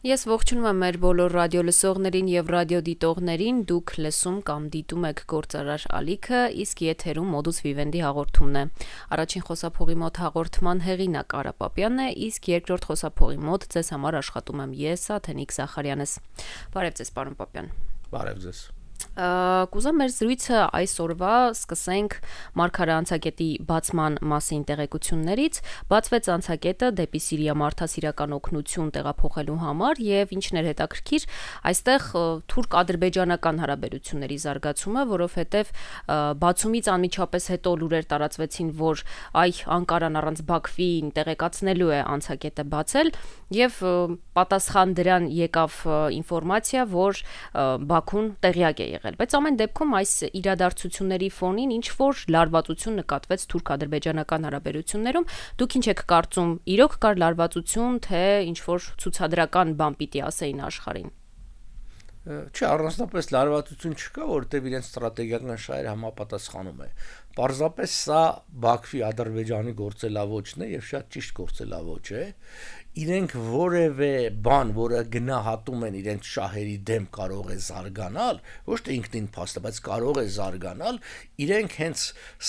Ես ողջունում եմ մեր բոլոր ռադիո լսողներին եւ ռադիո դիտողներին, դուք լսում կամ դիտում եք Գործարար ալիքը, իսկ եթերում Modus Vivendi հաղորդումն է։ Առաջին խոսափողի մոտ հաղորդման հեղինակ Արա Պապյանն է, իսկ երկրորդ խոսափողի մոտ ձեզ համար աշխատում եմ ես, Աթենիկ Զախարյանս։ Բարև ձեզ, պարոն Պապյան։ Բարև ձեզ։ Կուզեմ մեր զրույցը այսօրվա սկսենք Մարգարե անցակետի բացման մասին տեղեկություններից։ Բացվեց անցակետը դեպի Սիրիա մարդասիրական օգնություն տեղափոխելու համար եւ ինչն էր հետաքրքիր, այստեղ թուրք-ադրբեջանական հարաբերությունների զարգացումը, որովհետեւ բացումից անմիջապես հետո լուրեր տարածվեցին, որ Անկարան առանց Բաքվին տեղեկացնելու է անցակետը բացել եւ պատասխան դրան եկավ ինֆորմացիա, որ Բաքուն տեղյակ է եղել, բայց ամեն դեպքում այս իրադարձությունների ֆոնին ինչ որ լարվածություն նկատվեց թուրք-ադրբեջանական հարաբերություններում։ Դուք ինչ եք կարծում, իրոք կար լարվածություն, թե ինչ որ ցուցադրական բան պիտի ասեին աշխարհին։ Չէ, առանձնապես լարվածություն չկա, որտեղ իրենց ստրատեգիական շահերը համապատասխանում է։ Պարզապես սա Բաքվի Ադրբեջանի գործելավոճն է եւ շատ ճիշտ գործելավոճ է։ Իրենք որևէ բան, որը գնահատում են իրենց շահերի դեմ կարող է զարգանալ, ոչ թե ինքնին փաստը, բայց կարող է զարգանալ, իրենք հենց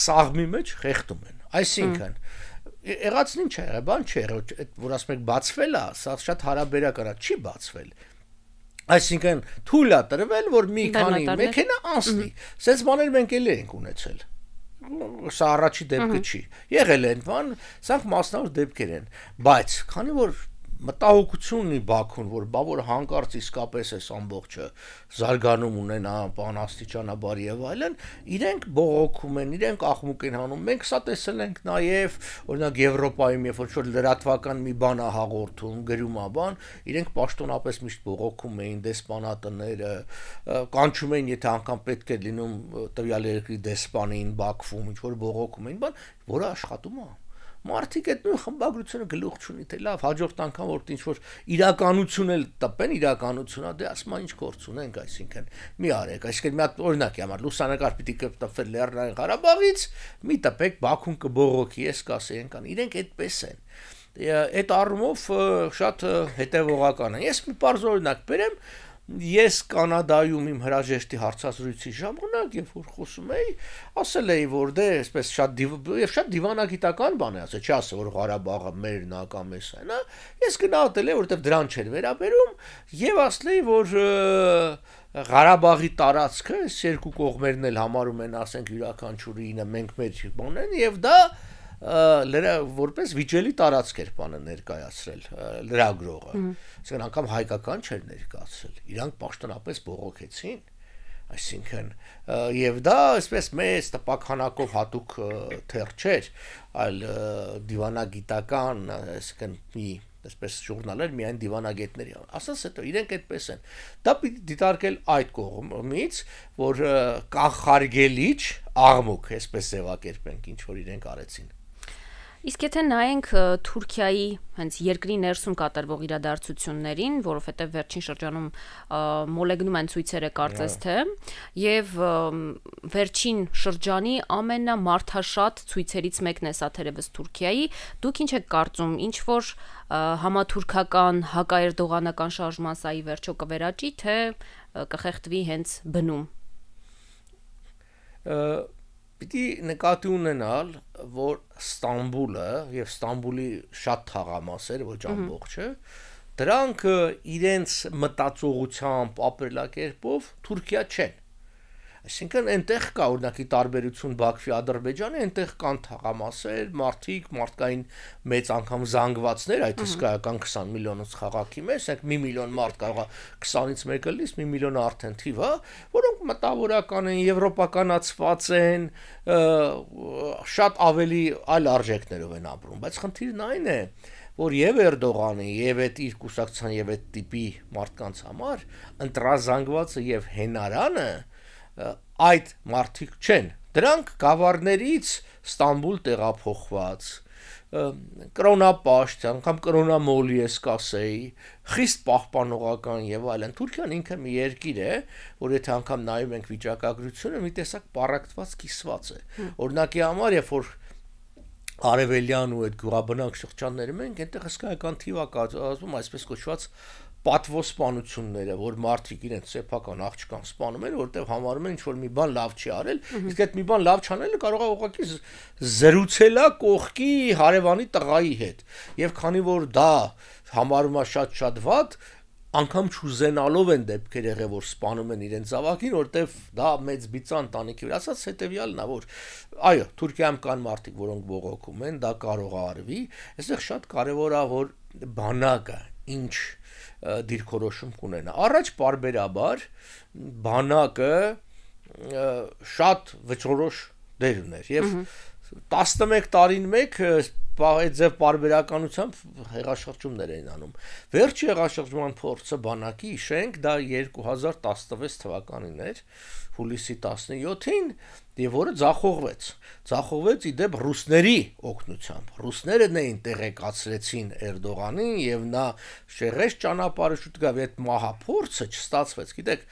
սաղմի մեջ խեղդում են։ Այսինքն եղածն ինչ է, բան չէ, որ ասում եք բացվել է, սա շատ հարաբերական է, չի բացվել։ Այսինքն թույլ է տրվել, որ մի քանի մեքենա անցնի։ Սենց բաներ մենք էլ ենք ունեցել։ Սա առաջի դեպքը չի։ Եղել են բան, սրանք մասնավոր դեպքեր են, բայց քանի որ մտահոգություն ունի Բաքուն, որ բա որ հանկարծ իսկապես էս ամբողջը զարգանում ունենա բան աստիճանաբար եւ այլն, իրենք բողոքում են, իրենք աղմուկ են հանում։ Մենք սա տեսել ենք նաեւ, օրինակ Եվրոպայում, երբ որ լրատվական մի բան է հաղորդում, գրում է բան, իրենք պաշտոնապես միշտ բողոքում էին դեսպանատները, կանչում էին, եթե անգամ պետք է լինում տվյալ երկրի դեսպանին Բաքվում, ինչ որ բողոքում էին, բան, որը աշխատում է։ Մարդիկ այդ նույն խմբագրությունը գլուխ չունի, թե լավ հաջորդ անգամ որ ինչ որ իրականություն էլ տպեն, իրականությունա դե ասում են ինչ գործ ունենք, այսինքն մի արեք, այսինքն մի հատ օրինակի համար լուսանկար պիտի կտպվել Լեռնային Ղարաբաղից, մի տպեք Բաքուն կբողոքի, ես կասեին կան, իրենք այդպես են։ Այդ առումով շատ հետևողական են։ Ես մի բարձ օրինակ բերեմ, ես Կանադայում իմ հրաժեշտի հարցազրույցի ժամանակ, երբ որ խոսում էի, ասել էի, որ դե այսպես շատ դիվանագիտական բան է ասել, չի ասել, որ Ղարաբաղը մերն է կամ էս այն, ես գնահատել եմ, որովհետև դրան չէր վերաբերում, եւ ասել էի, որ Ղարաբաղի տարածքը այս երկու կողմերն էլ համարում են, ասենք յուրաքանչյուրինը մենք մեր բան են, եւ դա որպես վիճելի տարածք էր բանը ներկայացրել լրագրողը, այսինքն անգամ հայկական չէր ներկայացրել, իրանք պաշտոնապես բողոքեցին, այսինքն եւ դա այսպես մեծ տպաքանակով հատուկ թեր չէր, այլ դիվանագիտական, այսինքն մի այսպես ժուրնալներ միայն դիվանագետների, ասած հետո իրենք այդպես են, դա պիտի դիտարկել այդ կողմից, որ կանխարգելիչ աղմուկ, այսպես ձևակերպենք, ինչ որ իրենք արեցին։ Իսկ եթե նայենք Թուրքիայի հենց երկրի ներսում կատարվող իրադարձություններին, որովհետև վերջին շրջանում մոլեգնում են ցույցերը կարծես թե, եւ վերջին շրջանի ամենամարդաշատ ցույցերից մեկն է սա թերևս Թուրքիայի, դուք ինչ եք կարծում, ինչ որ համաթուրքական, հակաերդողանական շարժման սա ի վերջո կվերաճի, թե կխեղդվի հենց բնում։ Պիտի նկատի ունենալ, որ Ստամբուլը եւ Ստամբուլի շատ թաղամասեր, ոչ ամբողջը, դրանք իրենց մտածողությամբ, ապրելակերպով Թուրքիա չեն։ Այսինքն այնտեղ կա օրինակի տարբերություն Բաքվի Ադրբեջանի, այնտեղ կան թաղամասեր, մարդկային մեծ անգամ զանգվածներ, այդ հսկայական 20 միլիոնից քաղաքի մեջ, ասենք 1 միլիոն մարդ կարող է 20-ից մեկը լից, 1 միլիոն արդեն թիվ, որոնք մտավորական են, եվրոպականացված են, շատ ավելի այլ արժեքներով են ապրում, բայց խնդիրն այն է, որ եւ Էրդողանի, եւ այդ իր կուսակցության եւ այդ տիպի մարդկանց համար ընտրազանգվածը եւ հենարանը այդ մարդիկ չեն, դրանք գավառներից Ստամբուլ տեղափոխված, կրոնապաշտ, անգամ կրոնամոլի ես կասեի, խիստ պահպանողական եւ այլն։ Թուրքիան ինքը մի երկիր է, որ եթե անգամ նայում ենք վիճակագրությունը, մի տեսակ պարակտված կիսված է։ Օրինակի համար, երբ որ Արևելյան ու այդ գյուղաբնակ շրջաններում ենք, այնտեղ հսկայական թիվ է կազմում այսպես կոչված պատվոսպանությունները, որ մարդիկ իրենց սեփական աղջկան սպանում են, որտեղ համարում են ինչ-որ մի բան լավ չի արել, իսկ այդ մի բան լավ չանելը կարող է ուղղակի զրուցելա կողքի հարևանի տղայի հետ։ Եվ քանի որ դա համարում է շատ վատ, անգամ չուզենալով են դեպքեր եղել, որ սպանում են իրենց զավակին, որտեղ դա մեծ բիծա ընտանիքի վրա, ասած հետեւյալն է, որ այո, Թուրքիայում կան մարդիկ, որոնք բողոքում են, դա կարող է արվի, այստեղ շատ կարևոր է, որ բանակը ինչ դիրքորոշում կունենա։ Առաջ պարբերաբար բանակը շատ վճռորոշ դեր ուներ եւ 11 տարին մեկ այդ ձև պարբերականությամբ հեղաշրջումներ էին անում։ Վերջի հեղաշրջման փորձը բանակի հիշենք, դա 2016 թվականին էր, հուլիսի 17-ին, եւ որը ձախողվեց իդեպ ռուսների օգնությամբ։ Ռուսներն էին տեղեկացրեցին Էրդողանին եւ նա շեղեց ճանապարհը շուտ գավ այդ մահափորձը չստացվեց։ Գիտեք,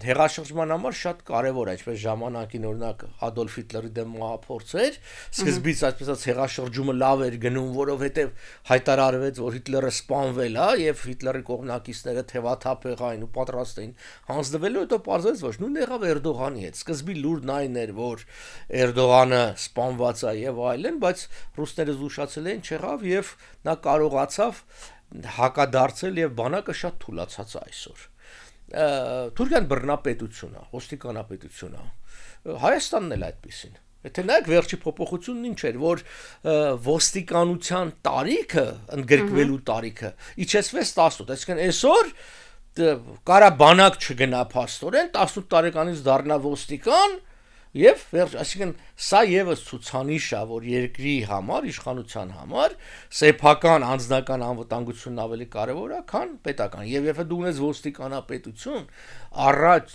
հեղաշրջման համար շատ կարեւոր է, ինչպես ժամանակին օրինակ Ադոլֆ Հիտլերի դեմ մահափորձ էր, սկզբից այսպես ասած հեղաշրջումը լավ էր գնում, որովհետեւ հայտարարվեց, որ Հիտլերը սպանվել է եւ Հիտլերի կողմնակիցները թևաթափ եղային ու պատրաստ էին հանձնվելու, հետո պարզվեց, որ նույնն եղավ Էրդողանի հետ։ Սկզբի լուրն այն էր, որ Էրդողանը սպանված է եւ այլն, բայց ռուսները զուշացել են չեղավ եւ նա կարողացավ հակադարձել եւ բանակը շատ թուլացած է այսօր։ Թուրքիան բռնապետություն է, ոստիկանապետություն է։ Հայաստանն էլ այդպեսին։ Եթե նայեք վերջի փոփոխությունն ինչ էր, որ ոստիկանության տարիքը, ընդգրկվելու տարիքը իջեցվեց 18, այսինքն այսօր կարա բանակ չգնա փաստորեն, 18 տարեկանից դառնա ոստիկան եւ վերջ, այսինքն սա եւս ցուցանիշ է, որ երկրի համար, իշխանության համար սեփական անձնական անվտանգությունն ավելի կարեւոր է, քան պետական։ Եվ եթե դու ունես ոստիկանապետություն, առանց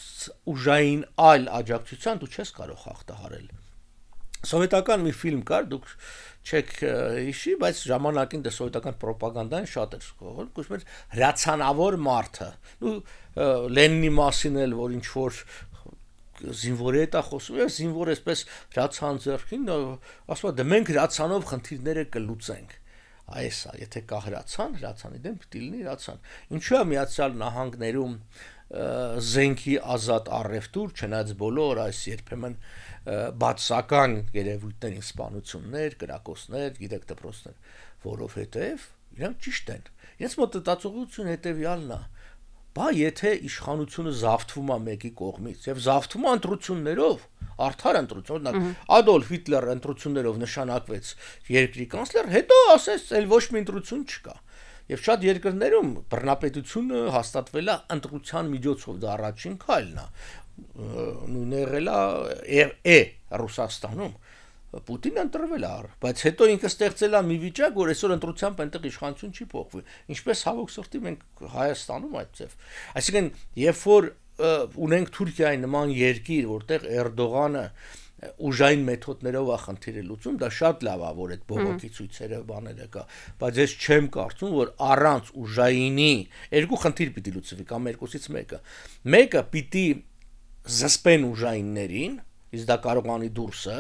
ուժային այլ աջակցության դու չես կարող հաղթահարել։ Սովետական մի ֆիլմ կար, դուք չեք հիշի, բայց ժամանակին դա սովետական ռոպագանդան շատ էր կողմել, կոչվում էր հրացանավոր մարդը։ Ու Լենինի մասին էլ, որ ինչ որ զինվորի հետ է խոսում, եւ զինվորը այսպես հրացան ձեռքին, ասում է, դե մենք հրացանով խնդիրները կլուծենք։ Այս է, եթե կա հրացանի դեմ պիտի լինի հրացան։ Ինչու է Միացյալ Նահանգներում զենքի ազատ առևտուր, չնայած բոլոր այս երբեմն բացական երևույթների սպանություններ, կրակոցներ, գիտեք դպրոցներ, որովհետև իրանք ճիշտ են։ Իրենց մոտ մտածողություն հետեւյալն է. բա եթե իշխանությունը զավթվում է մեկի կողմից եւ զավթվում է ընտրություններով, արդար ընտրություն, օրինակ Ադոլֆ Հիտլերը ընտրություններով նշանակվեց երկրի կանցլեր, հետո ասես էլ ոչ մի ընտրություն չկա։ Եվ շատ երկրներում բռնապետությունը հաստատվել է ընտրության միջոցով, դա առաջին քայլն է։ Նույնը եղել է Ռուսաստանում։ Պուտինը ընտրվել է, բայց հետո ինքը ստեղծել է մի վիճակ, որ այսօր ընտրությամբ այնտեղ իշխանություն չի փոխվի։ Ինչպես հավոք սրտի մենք Հայաստանում այդ ձև։ Այսինքն, երբ որ ունենք Թուրքիայի նման երկիր, որտեղ Էրդողանը ուժային մեթոդներով է խնդիրը լուծում, դա շատ լավ է, որ այդ բողոքի ցույցերը բաները կա, բայց ես չեմ կարծում, որ առանց ուժայինի երկու խնդիր պիտի լուծվի կամ երկուսից մեկը։ Մեկը պիտի զսպեն ուժայիններին, իսկ դա կարող անի դուրսը,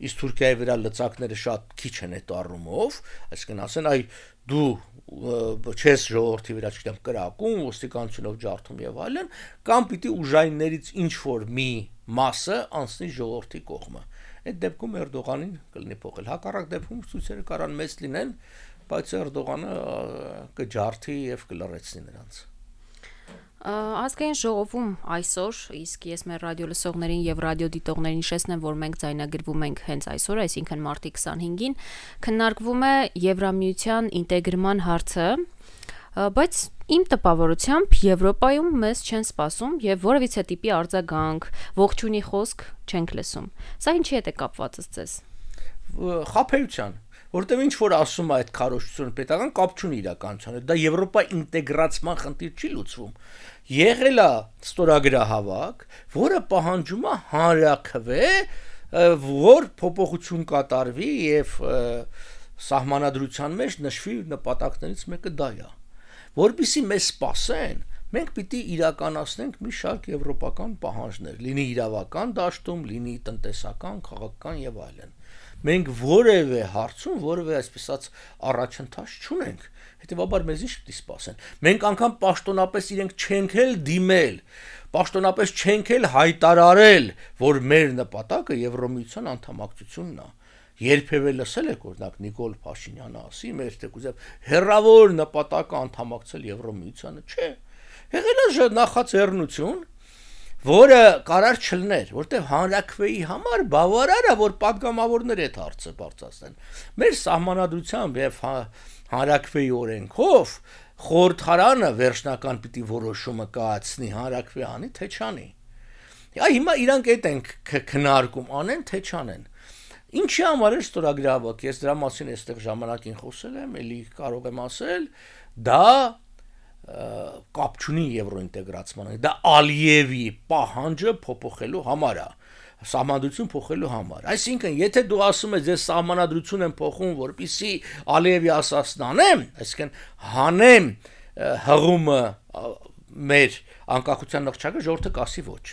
իսկ Թուրքիայի վրա լծակները շատ քիչ են այդ առումով, այսինքն ասեն, այ դու չես ժողովրդի վրա չգիտեմ կրակում, ոստիկանությունով ջարդում եւ այլն, կամ պիտի ուժայիններից ինչ որ մի մասը անցնի ժողովրդի կողմը։ Այդ դեպքում Էրդողանին կլինի փոխել։ Հակառակ դեպքում ցույցերը կարան մեծ լինեն, բայց Էրդողանը կջարդի եւ կլռեցնի նրանց։ Ազգային ժողովում այսօր, իսկ ես մեր ռադիո լսողներին եւ ռադիոդիտողներին հիշեցնեմ, որ մենք ձայնագրվում ենք հենց այսօր, այսինքն մարտի 25-ին, քննարկվում է Եվրամիության ինտեգրման հարցը, բայց իմ տպավորությամբ Եվրոպայում մեզ չեն սպասում եւ որևիցե տիպի արձագանք, ողջունի խոսք չենք լսում։ Սա ինչի հետ է կապված ըստ ձեզ։ Խաբեության, որտեղ ինչ որ ասում է այդ քարոզչությունը պետական կապ չունի իրականության հետ, դա Եվրոպա ինտեգրացման խնդիր չի լուծվում։ Եղել է ստորագրահավաք, որը պահանջում է հանրաքվե, որ փոփոխություն կատարվի եւ սահմանադրության մեջ նշվի նպատակներից մեկը դա է։ Որպեսզի մեզ սպասեն, մենք պիտի իրականացնենք մի շարք եվրոպական պահանջներ, լինի իրավական դաշտում, լինի տնտեսական, քաղաքական եւ այլն։ մենք որևէ հարցում որևէ այսպես ասած առաջընթաց չունենք, հետեւաբար մեզ ինչ պիտի սպասեն։ Մենք անգամ պաշտոնապես իրենք չենք էլ դիմել, պաշտոնապես չենք էլ հայտարարել, որ մեր նպատակը Եվրոմիության անդամակցությունն է։ Երբևէ լսել եք օրինակ Նիկոլ Փաշինյանը ասի մեր թեկուզև հերավոր նպատակը անդամակցել Եվրոմիությանը, չէ։ Եղել է նախաձեռնություն, որը կարար չլներ, որտեղ հանրաքվեի համար բավարար է, որ падգամավորներ այդ հարցը բարձրացնեն։ Մեր սահմանադրությամբ եւ հանրաքվեի օրենքով խորհրդարանը վերջնական պիտի որոշումը կայացնի հանրաքվե անի, թե չանի։ Հիմա իրանք այդ են քննարկում, անեն թե չանեն։ Ինչի համար է ստորագրավակ, ես դրա մասին այստեղ ժամանակին խոսել եմ, էլի կարող եմ ասել, դա կապ չունի եվրոինտեգրացմանը, դա Ալիևի պահանջը փոփոխելու համար է, սահմանադրություն փոխելու համար։ Այսինքն, եթե դու ասում ես, ես սահմանադրություն եմ փոխում, որպեսզի Ալիևի ասածն անեմ, այսինքն հանեմ հղումը մեր անկախության նղճակը, ժողովուրդը կասի ոչ։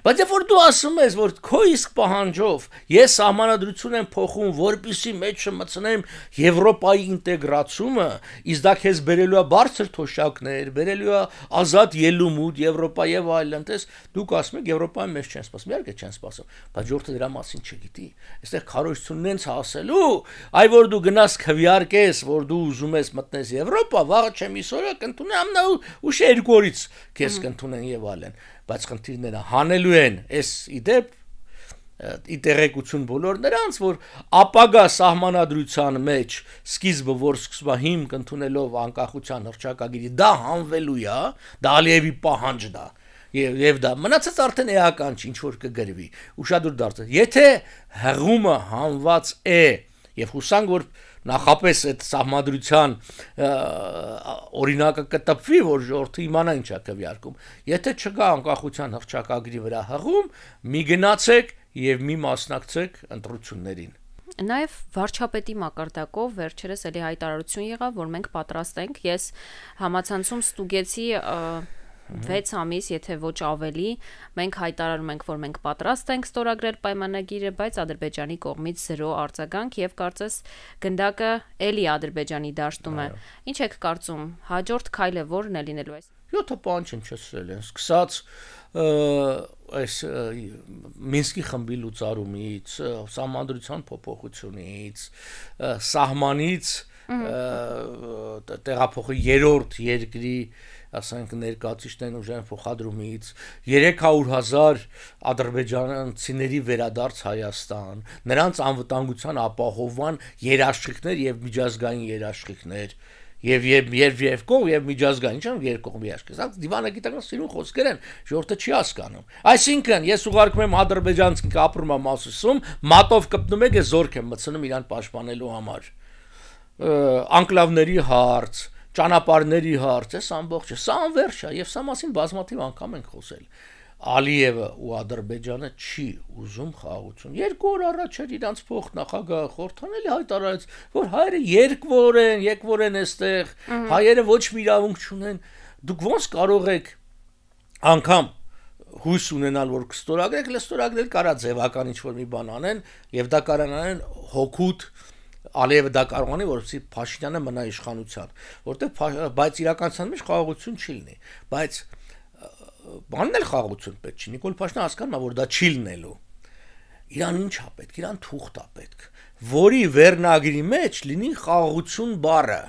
Բայց երբ որ դու ասում ես, որ քո իսկ պահանջով ես սահմանադրություն եմ փոխում, որպեսզի մեջը մտցնեմ Եվրոպայի ինտեգրացումը, իսկ դա քեզ բերելու է բարձր թոշակներ, բերելու է ազատ ելումուտ Եվրոպա եւ այլն, տես դուք ասում եք Եվրոպայի մեջ չեն սպասում, իհարկե չեն սպասում, բայց ժողովուրդը դրա մասին չգիտի։ Այստեղ քարոզությունն են ասելու, այ որ դու գնաս քվյարկես, որ դու ուզում ես մտնես Եվրոպա, վաղը չեմ իսօրը կընդունեմ նա ու երկու օրից քեզ կընդունեն եւ այլն։ Բայց խնդիրները հանելու են այս իդեպ իտեղեկություն բոլոր նրանց, որ ապագա սահմանադրության մեջ սկիզբը, որ սկսվում է հիմք ընդունելով անկախության հռչակագիրի, դա հանվելու է, դա Ալիևի պահանջն է, եւ դա մնացած արդեն էական չի, ինչ որ կգրվի, ուշադուր դարձեք։ Եթե հղումը հանված է եւ հուսանք, որ նախապես այդ սահմանադրության օրինակը կտպվի, որ ժողովուրդը իմանա ինչ է քվեարկում։ Եթե չկա անկախության հռչակագրի վրա հղում, մի գնացեք եւ մի մասնակցեք ընտրություններին։ Նաև վարչապետի մակարդակով վերջերս էլի հայտարարություն եղավ, որ մենք պատրաստ ենք, ես համացանցում ստուգեցի 6 ամիս, եթե ոչ ավելի, մենք հայտարարում ենք, որ մենք պատրաստ ենք ստորագրել պայմանագիրը, բայց Ադրբեջանի կողմից 0 արձագանք եւ կարծես գնդակը էլի Ադրբեջանի դաշտում է։ Ինչ եք կարծում, հաջորդ քայլը որն է լինելու այս։ 7 բան չնչեցրել են, սկսած այս Մինսկի խմբի լուծարումից, սահմանադրության փոփոխությունից, սահմանից տեղափոխի երրորդ երկրի ասենք ներկայացուցիչներն ուժային փոխադրումից 300,000 ադրբեջանցիների վերադարձ Հայաստան, նրանց անվտանգության ապահովման երաշխիքներ եւ միջազգային երաշխիքներ եւ կողմ եւ միջազգային, ինչա' երկկողմ երաշխիք։ Սա դիվանը գիտական սիրուն խոսքեր են, ժողովուրդը չի հասկանում։ Այսինքն, ես ուղարկում եմ ադրբեջանցին ապրում է Մասիսում, մատով կպնում եք, ես զորք եմ մտցնում իրան պաշտպանելու համար։ Անկլավների հարց, ճանապարհների հարց, այս ամբողջը, սա անվերջ է եւ սա մասին բազմաթիվ անգամ ենք խոսել։ Ալիևը ու Ադրբեջանը չի ուզում խաղաղություն։ 2 օր առաջ էր իրանց փոխնախագահ խորհրդանելի հայտարարեց, որ հայերը եկվոր են այստեղ, հայերը ոչ մի իրավունք չունեն։ Դուք ոնց կարող եք անգամ հույս ունենալ, որ կստորագրեք, ստորագրել կարա ձևական ինչ-որ մի բան անեն եւ դա կարանան հոգուտ Ալիևը դա կարող անի, որովհետեւ Փաշինյանը մնա իշխանության, որտեղ բայց իրականության մեջ խաղաղություն չի լինի, բայց բանն էլ խաղաղություն պետք չի։ Նիկոլ Փաշինյանը հասկանում է, որ դա չի լինելու։ Իրան ինչ է պետք, իրան թուղթ է պետք, որի վերնագրի մեջ լինի խաղաղություն բառը,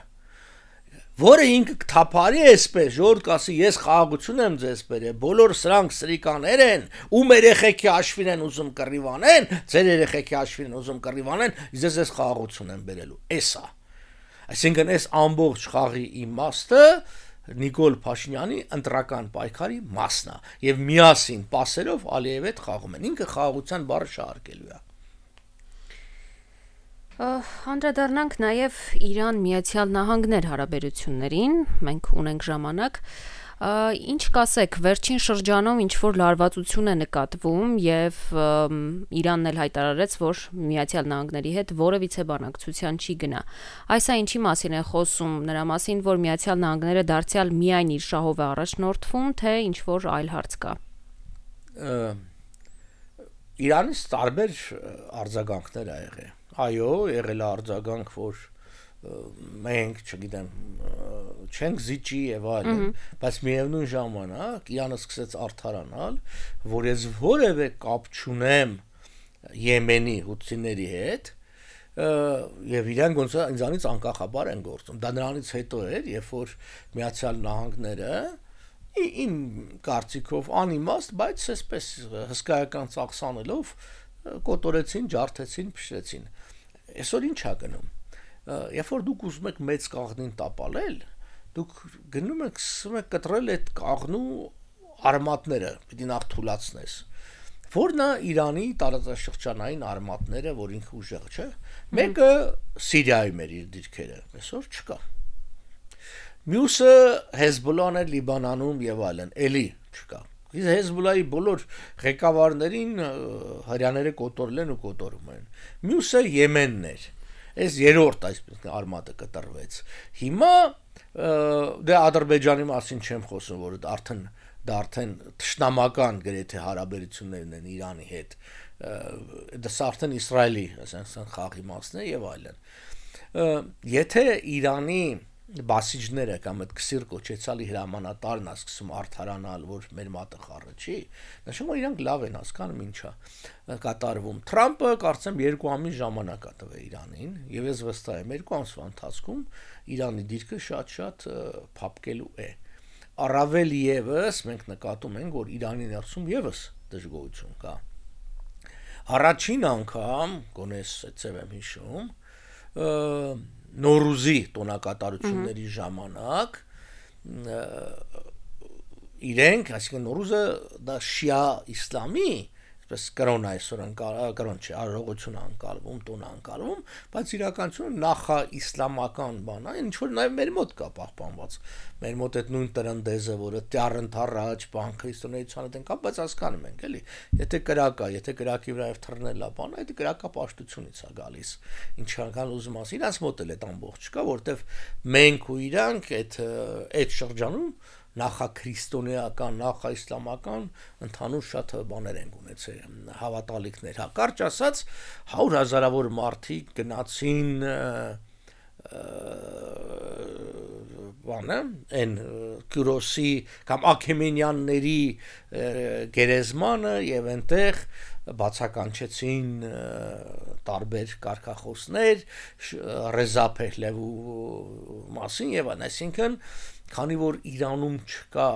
որը ինքը կթափարի այսպես, ժողովուրդ կասի, ես խաղաղություն եմ ձեզ բերել, բոլոր սրանք սրիկաներ են, ում երեխեքի հաշվին են ուզում կռիվանեն, ձեր երեխեքի հաշվին են ուզում կռիվանեն, ես խաղաղություն եմ բերելու։ Էսա։ Այսինքն այս ամբողջ խաղի իմաստը Նիկոլ Փաշինյանի ընտրական պայքարի մասն է եւ միասին պասերով Ալիևի հետ խաղում են։ Ինքը խաղաղության բառը շարքելու է։ Անդրադառնանք նաև Իրան-Միացյալ Նահանգներ հարաբերություններին, մենք ունենք ժամանակ, ինչ կասեք, վերջին շրջանում ինչ-որ լարվածություն է նկատվում և Իրանն էլ հայտարարեց, որ Միացյալ Նահանգների հետ որևիցե բանակցության չի գնա։ Այս ինչի մասին է խոսում, նրա մասին, որ Միացյալ Նահանգները դարձյալ միայն իր շահով է առաջնորդվում, թե ինչ-որ այլ հարց կա։ Իրանից տարբեր արձագանքներ ա եղել։ այո, եղել է արձագանք, որ մենք, չգիտեմ, չենք զիջի եւ այլն, բայց միևնույն ժամանակ Իրանը սկսեց արդարանալ, որ ես որևէ կապ չունեմ Եմենի հութիների հետ, եւ իրանք ոնց ինձանից անկախաբար են գործում։ Դա նրանից հետո էր, երբ որ Միացյալ Նահանգները իմ կարծիքով անիմաստ, բայց այսպես հսկայական ծախսանելով կոտորեցին, ջարդեցին, փշրեցին։ Այսօր ինչ է գնում։ Երբ որ դուք ուզում եք մեծ կաղնին տապալել, դուք գնում եք սկսում եք կտրել այդ կաղնու արմատները, պիտի նախ թուլացնես։ Որն է Իրանի տարածաշրջանային արմատները, որ ինքը ուժեղ չէ։ Մեկը Սիրիայում էր իր դիրքերը, այսօր չկա։ Մյուսը Հեզբոլլահն է Լիբանանում եւ այլն, էլի չկա։ Հեզբոլլահի բոլոր ղեկավարներին հրյաները կոտորել են ու կոտորում են։ Մյուսը Եմենն էր։ Այս երրորդ այսպես արմատը կտրվեց։ Հիմա դե Ադրբեջանի մասին չեմ խոսում, որ դա արդեն թշնամական գրեթե հարաբերություններն են Իրանի հետ։ Դա արդեն Իսրայելի, ասենք, խաղի մասն է եւ այլն։ Եթե Իրանի բասիջները կամ այդ քսիր կոչեցալի հրամանատարն է սկսում արդարանալ, որ մեր մատը խառը չի, նշում որ իրանք լավ են հասկանում ինչա կատարվում։ Թրամփը կարծեմ 2 ամիս ժամանակ է տվել Իրանին, եւ ես վստահ եմ 2 ամսվա ընթացքում Իրանի դիրքը շատ փափկելու է։ Առավել եւս մենք նկատում ենք, որ Իրանի ներսում եւս դժգոհություն կա։ Առաջին անգամ, գոնես այդպես եմ հիշում, Նորուզի տոնակատարությունների ժամանակ իրենք, այսինքն Նորուզը դա շիա իսլամի, այսպես կրոն այսօր կրոն չէ, արարողություն անցալվում, տոն անցալվում, բայց իրականությունը նախա իսլամական բան է, ինչ որ նաև մեր մոտ կա պահպանված։ Մեր մոտ այդ նույն տրնդեզը, որը տյառընթառաջ բան քրիստոնեության հետ են կապ, բայց հասկանում ենք, էլի, եթե կրակ է, եթե կրակի վրայով թռնել է բանը, այդ կրակապաշտությունից է գալիս։ Ինչքան ուզում ասի, իրանց մոտ էլ այդ ամբողջ կա, որտեվ մենք ու իրանք այդ շրջանում նախաքրիստոնեական, նախաիսլամական ընդհանուր շատ բաներ են ունեցել, հավատալիքներ, կարճ ասած 100,000-ավոր մարդիկ գնացին բանը, այն Կյուրոսի կամ Աքեմենյանների գերեզմանը եւ այնտեղ բացականչեցին տարբեր կարգախոսներ Ռեզա Փեհլևու մասին եւ այսինքն քանի որ Իրանում չկա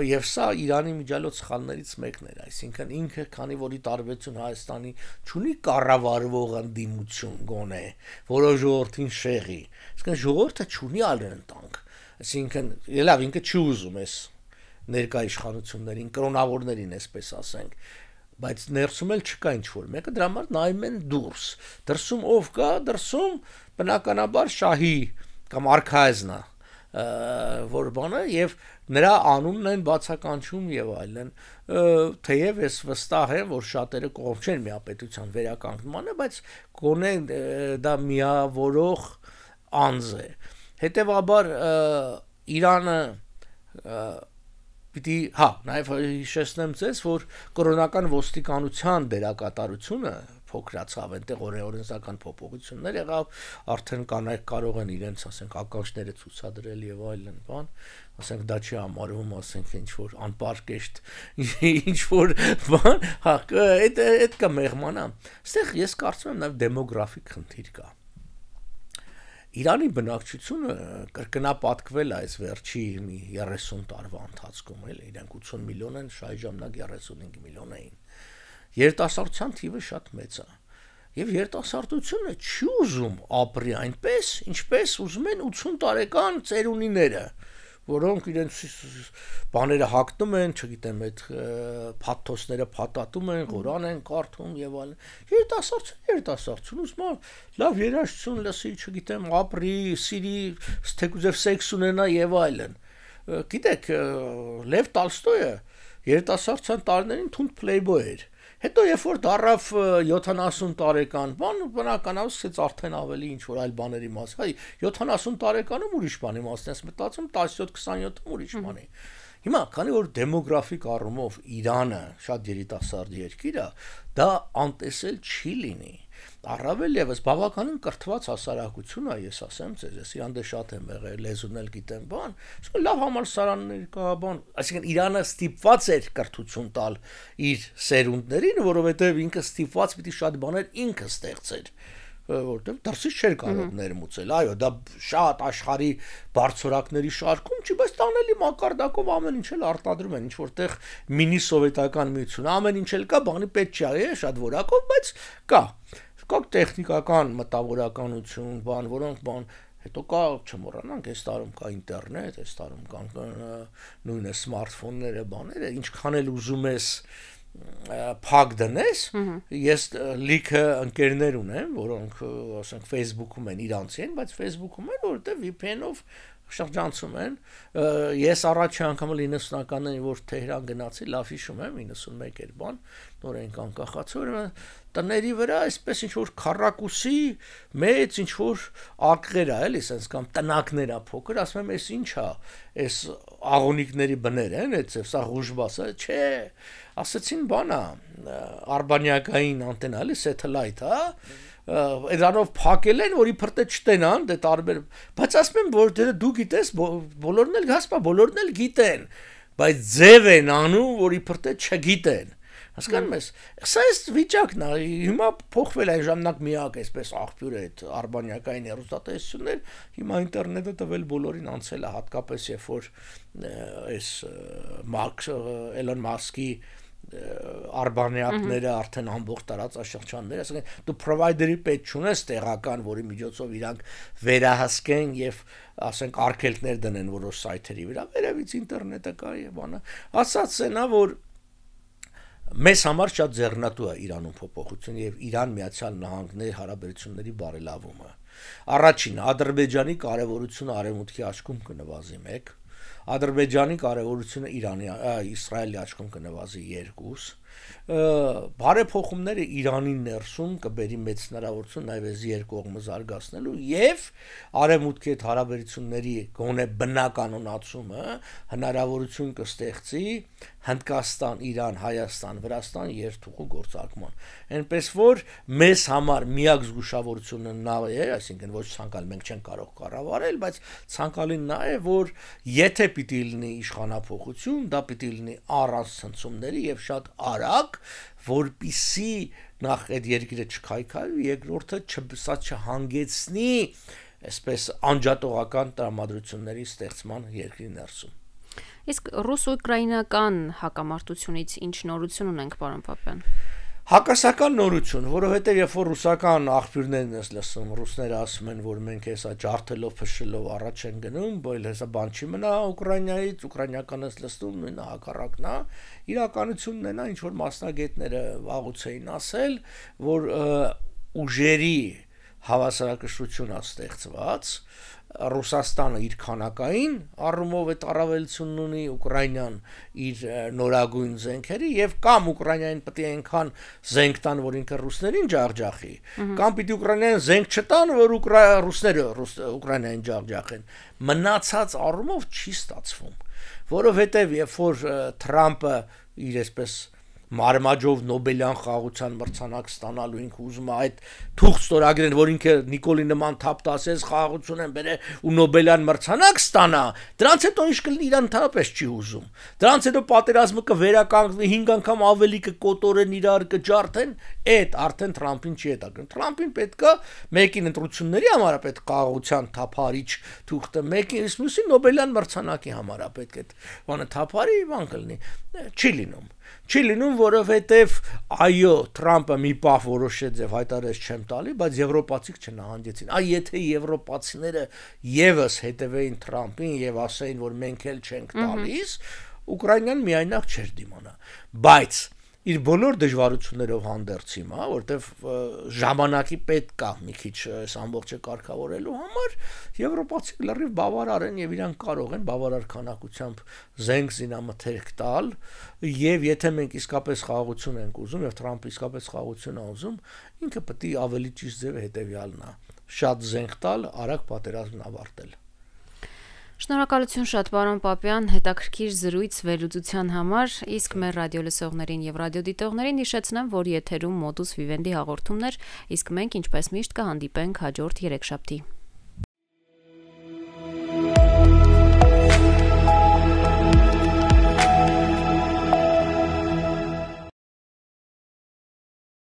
եւ սա Իրանի միջալոց սխալներից մեկն էր, այսինքն ինքը քանի որ ի տարբերություն Հայաստանի չունի կառավարվող ընդդիմություն գոնե, որը ժողովրդին շեղի, այսինքն ժողովուրդը չունի ալերընտանք, այսինքն լավ ինքը չի ուզում էս ներկա իշխանություններին, կրոնավորներին, այսպես ասենք, բայց ներսում էլ չկա ինչ որ մեկը դրա համար նայում են դուրս, դրսում ով կա, դրսում բնականաբար շահի կամ արքայազնա որ բանը եւ նրա անունն են բացականչում եւ այլն թեև ես վստահ եմ որ շատերը կողմ չեն միապետության վերականգնմանը բայց գոնե դա միավորող անձ է հետեւաբար Իրանը պիտի նաեւ հիշեցնեմ ձեզ որ կորոնական ոստիկանության դերակատարությունը փոքրացավ այնտեղ օրենսդրական փոփոխություններ եղավ արդեն կանայք կարող են իրենց ասենք ականջները ցուցադրել եւ այլն բան ասենք դա չի համարվում ասենք ինչ որ անպարկեշտ ինչ որ բան այդ կա մեղմանա այստեղ ես կարծում եմ նաեւ դեմոգրաֆիկ խնդիր կա Իրանի բնակչությունը կրկնապատկվել այս վերջի 30 տարվա ընթացքում էլ իրենք 80 միլիոն են շայժամնակ 35 միլիոն էին երիտասարդության թիվը շատ մեծ է եւ երիտասարդությունը չի ուզում ապրի այնպես ինչպես ուզում են 80 տարեկան ծերունիները որոնք իրենց բաները հագնում են, չգիտեմ, այդ փաթոսները փաթաթում են, Ղուրան են կարդում եւ այլն։ Երիտասարդություն ուզում է լավ երաժշտություն լսի, չգիտեմ, ապրի, սիրի, թեկուզև սեքս ունենա եւ այլն։ Գիտեք, Լև Տոլստոյը երիտասարդության տարիներին թունդ պլեյբոյ էր։ Հետո երբ որ դարավ 70 տարեկան, բնականաբար սկսեց արդեն ավելի ինչ որ այլ բաների մաս, 70 տարեկանում ուրիշ բանի մասն ես մտածում, 17-27-ում ուրիշ բանի։ Հիմա, քանի որ դեմոգրաֆիկ առումով Իրանը շատ երիտասարդ երկիր է, դա անտեսել չի լինի։ Առավել եւս բավականին կրթված հասարակություն է, ես ասեմ ձեզ, ես իրանց շատ եմ եղել, լեզուն էլ գիտեմ, բան, իսկ լավ համալսարաններ կա, բան, այսինքն Իրանը ստիպված էր կրթություն տալ իր սերունդներին, որովհետեւ ինքը ստիպված պիտի շատ բաներ ինքը ստեղծեր, որտեղ դրսից չէր կարող ներմուծել, այո, դա շատ աշխարհի բարձրակների շարքում չի, բայց տանելի մակարդակով ամեն ինչ էլ արտադրում են, ինչ որտեղ մինի սովետական միություն, ամեն ինչ էլ կա, բանի պետք չի, շատ որակով, բայց կա տեխնիկական մտավորականություն, բան, որոնք բան, հետո կա, չմոռանանք, այս տարում կա ինտերնետ, այս տարում կան նույնը սմարթֆոնները, բաները, ինչքան էլ ուզում ես փակ դնես, ես լիքը ընկերներ ունեմ, որոնք, ասենք, Facebook-ում են, իրանցի են, բայց Facebook-ում են, որովհետև VPN-ով շրջանցում են, ես առաջի անգամ 90-ականներին, որ Թեհրան գնացի, լավ հիշում եմ, 91 էր բան, նոր ենք անկախացել, տների վրա այսպես ինչ-որ քառակուսի մեծ ինչ-որ ակղեր է, էլի, սենց կամ տնակներ է փոքր, ասում եմ, այս ինչ է, այս աղոնիկների բներ են, այդ սա ղուժբասը, չէ, ասեցին բան է, արբանյակային անտենա, էլի, satellite, Այդանով փակել են, որ իբրտե չտենան, դե տարբեր, բայց ասում եմ, որ դու գիտես, բոլորն էլ հասպա, բոլորն էլ գիտեն, բայց ձև են անում, որ իբրտե չգիտեն, հասկանում ես, սա այս վիճակն է, հիմա փոխվել այն ժամանակ միակ այսպես աղբյուր է այդ արբանյակային հեռուստատեսություններ, հիմա ինտերնետը տվել բոլորին անցել է, հատկապես երբ որ այս Էլոն Մասկի արբանյակները արդեն ամբողջ տարածաշրջաններ, ասենք դու provider-ի պետք չունես տեղական, որի միջոցով իրանք վերահսկեն եւ ասենք արգելքներ դնեն որոշ սայթերի վրա, վերևից ինտերնետը կա եւ բանը։ Ասած է նա, որ մեզ համար շատ ձեռնատու է Իրանում փոփոխություն եւ Իրան-Միացյալ Նահանգներ հարաբերությունների բարելավումը։ Առաջին Ադրբեջանի կարևորությունը արևմուտքի աչքում կնվազի 1, Ադրբեջանի կարևորությունը Իսրայելի աչքում կնվազի 2, բարեփոխումները Իրանի ներսում կբերի մեծ հնարավորություն նաև այս երկկողմը զարգացնելու եւ արևմուտքի հետ հարաբերությունների գոնե բնականոնացումը հնարավորություն կստեղծի Հնդկաստան, Իրան, Հայաստան, Վրաստան երթուղու գործարկման։ Այնպես որ մեզ համար միակ զգուշավորությունը նա է, այսինքն ոչ ցանկալ մենք չենք կարող կառավարել, բայց ցանկալին նա է, որ եթե պիտի լինի իշխանափոխություն, դա պիտի լինի առանց ցնցումների եւ շատ արագ, որպիսի նախ այդ երկիրը չքայքայվի, երկրորդը սա չհանգեցնի այսպես անջատողական տրամադրությունների ստեղծման երկրի ներսում։ Իսկ ռուս-ուկրաինական հակամարտությունից ինչ նորություն ունենք, պարոն Պապյան։ Հակասական նորություն, որովհետև երբ որ ռուսական աղբյուրներն ես լսում, ռուսները ասում են, որ մենք հեսա ջարդելով, փշելով առաջ են գնում, բայց հեսա բան չի մնա Ուկրաինայից, ուկրաինական ես լսում, նույնը հակառակն է, իրականությունն է նա, ինչ որ մասնագետները վաղուց էին ասել, որ ուժերի հավասարակշռություն է ստեղծված, Ռուսաստանը իր քանակային առումով այդ առավելությունն ունի, Ուկրաինան իր նորագույն զենքերի եւ կամ Ուկրաինային պետք է այնքան զենք տան, որ ինքը ռուսներին ջախջախի, կամ պիտի Ուկրաինային զենք չտան, որ ռուսները Ուկրաինային ջախջախեն։ Մնացած առումով չի ստացվում, որովհետեւ երբ որ Թրամփը իր այսպես Մարմաջով Նոբելյան խաղաղության մրցանակ ստանալու ինքը ուզում է այդ թուղթ ստորագրեն, որ ինքը Նիկոլի նման թափտասես խաղաղություն են բերել ու Նոբելյան մրցանակ ստանա, դրանց հետո ինչ կլինի Իրան թափես չի ուզում։ Դրանց հետո պատերազմը կվերականգնվի 5 անգամ ավելի կկոտորեն իրար կջարդեն, այդ արդեն Թրամփին չի հետաքրքրում։ Թրամփին պետքա մեկին ընտրությունների համար է պետք խաղաղության թափարիչ թուղթը, մեկին իսկ մյուսին Նոբելյան մրցանակի համար է պետք այդ բանը թափարի, բան կլինի։ Չի լինում։ Չի լինում, որովհետև այո, Թրամփը մի պահ որոշեց եւ հայտարարեց չեմ տալի, բայց եվրոպացիք չնահանջեցին։ Այ եթե եվրոպացիները եւս հետևեին Թրամփին եւ ասեին, որ մենք էլ չենք տալիս, Ուկրաինան միայնակ չէր դիմանա։ Բայց իր բոլոր դժվարություններով հանդերձ հիմա, որտեվ ժամանակի պետք կա մի քիչ այս ամբողջը կարգավորելու համար, եվրոպացիք լրիվ բավարար են եւ իրանք կարող են բավարար քանակությամբ զենք զինամթերք տալ, եւ եթե մենք իսկապես խաղաղություն ենք ուզում եւ Թրամփը իսկապես խաղաղություն է ուզում, ինքը պետք է ավելի ճիշտ ձևը հետեւյալն է. շատ զենք տալ, արագ պատերազմն ավարտել։ Շնորհակալություն շատ, պարոն Պապյան, հետաքրքիր զրույց վերլուծության համար, իսկ մեր ռադիո լսողներին եւ ռադիոդիտողներին հիշեցնեմ, որ եթերում Modus Vivendi հաղորդումներ, իսկ մենք ինչպես միշտ կհանդիպենք հաջորդ երեքշաբթի։